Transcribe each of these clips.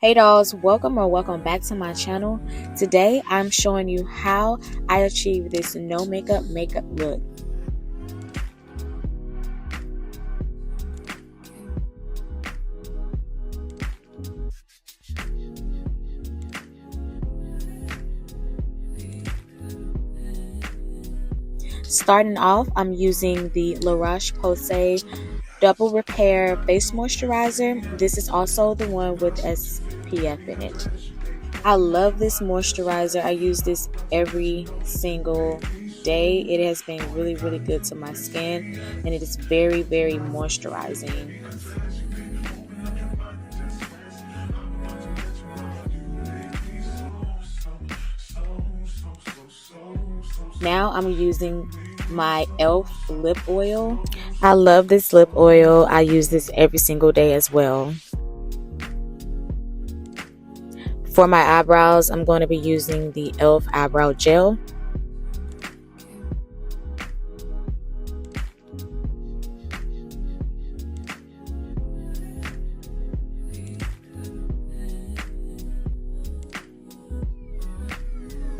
Hey dolls, welcome back to my channel. Today I'm showing you how I achieve this no makeup look. Starting off, I'm using the La Roche-Posay Double Repair Face Moisturizer. This is also the one with SPF in it. I love this moisturizer. I use this every single day. It has been really good to my skin, and it is very moisturizing. Now I'm using my e.l.f. lip oil. I love this lip oil. I use this every single day as well. For my eyebrows, I'm going to be using the e.l.f. eyebrow gel.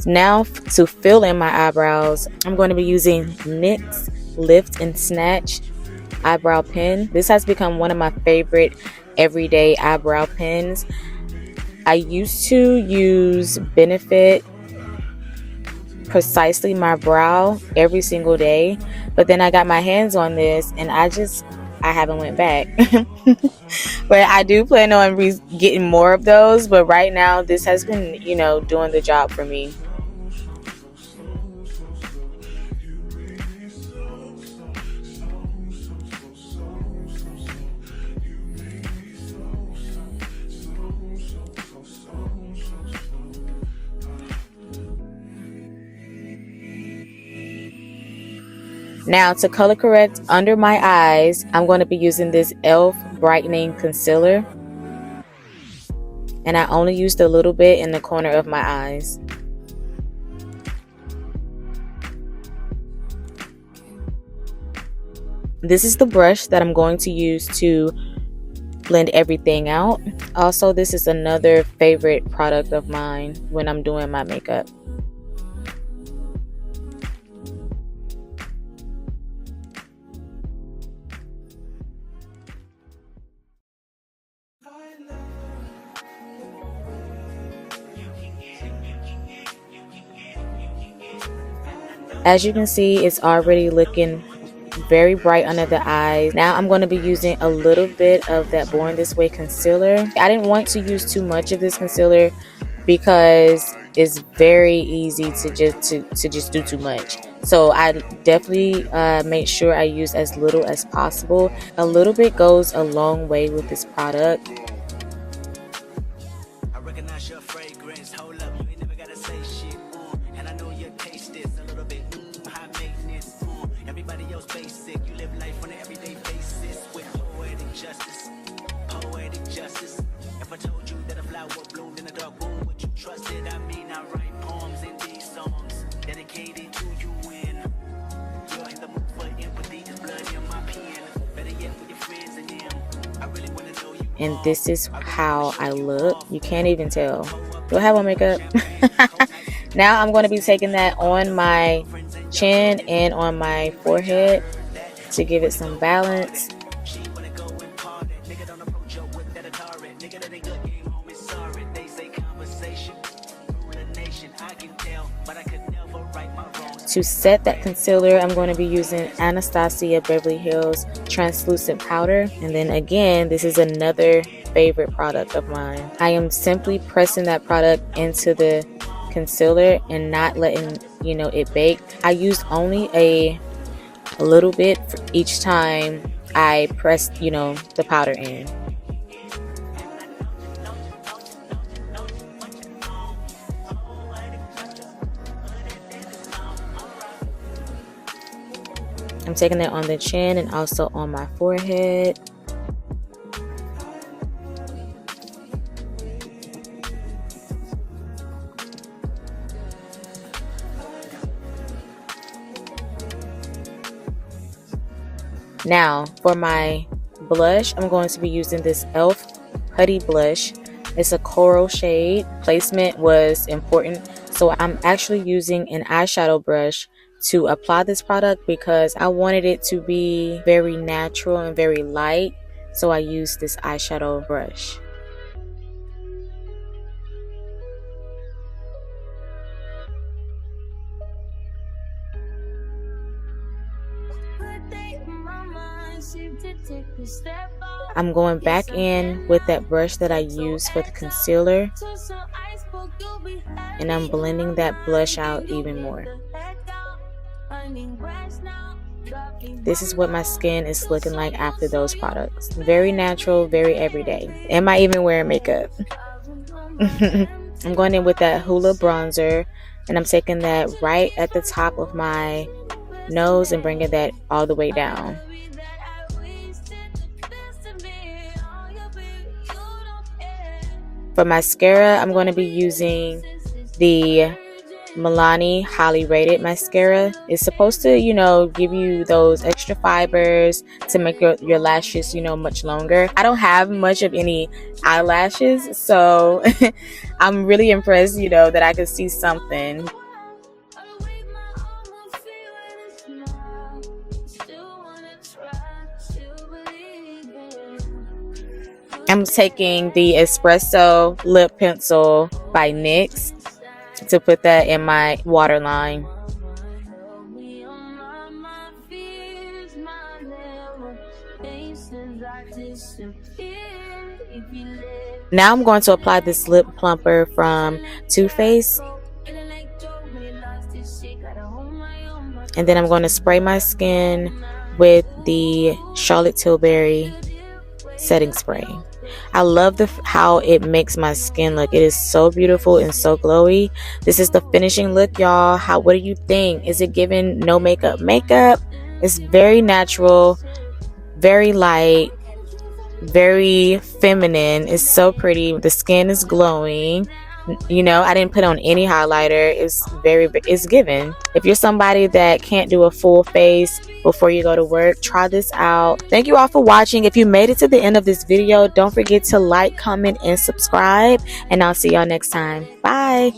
Now to fill in my eyebrows, I'm going to be using NYX Lift and Snatch eyebrow pen. This has become one of my favorite everyday eyebrow pens. I used to use Benefit Precisely My Brow every single day, but then I got my hands on this and I haven't went back. But I do plan on getting more of those, but right now this has been, doing the job for me. Now to color correct under my eyes, I'm going to be using this e.l.f. brightening concealer, and I only used a little bit in the corner of my eyes. This is the brush that I'm going to use to blend everything out. Also, this is another favorite product of mine when I'm doing my makeup. As you can see, it's already looking very bright under the eyes. Now I'm going to be using a little bit of that Born This Way concealer. I didn't want to use too much of this concealer because it's very easy to just do too much. So I definitely made sure I use as little as possible. A little bit goes a long way with this product. And this is how I look. You can't even tell. Do I have on makeup? Now I'm going to be taking that on my chin and on my forehead to give it some balance. To set that concealer, I'm going to be using Anastasia Beverly Hills translucent powder. And then again, this is another favorite product of mine. I am simply pressing that product into the concealer and not letting it bake. I used only a little bit for each time I pressed the powder in. I'm taking it on the chin and also on my forehead. Now for my blush, I'm going to be using this e.l.f. Putty Blush. It's a coral shade. Placement was important, so I'm actually using an eyeshadow brush to apply this product because I wanted it to be very natural and very light, so I used this eyeshadow brush. I'm going back in with that brush that I used for the concealer, and I'm blending that blush out even more. This is what my skin is looking like after those products. Very natural, very everyday. Am I even wearing makeup? I'm going in with that Hoola bronzer, and I'm taking that right at the top of my nose and bringing that all the way down. For mascara, I'm going to be using the Milani Highly Rated mascara. It's supposed to, give you those extra fibers to make your lashes, much longer. I don't have much of any eyelashes, so I'm really impressed, that I could see something. I'm taking the Espresso Lip Pencil by NYX to put that in my waterline. Now I'm going to apply this lip plumper from Too Faced. And then I'm going to spray my skin with the Charlotte Tilbury setting spray. I love how it makes my skin look. It is so beautiful and so glowy. This is the finishing look, y'all. What do you think? Is it giving no makeup? It's very natural, very light, very feminine. It's so pretty. The skin is glowing. I didn't put on any highlighter. It's given. If you're somebody that can't do a full face before you go to work, try this out. Thank you all for watching. If you made it to the end of this video, don't forget to like, comment, and subscribe, and I'll see y'all next time. Bye.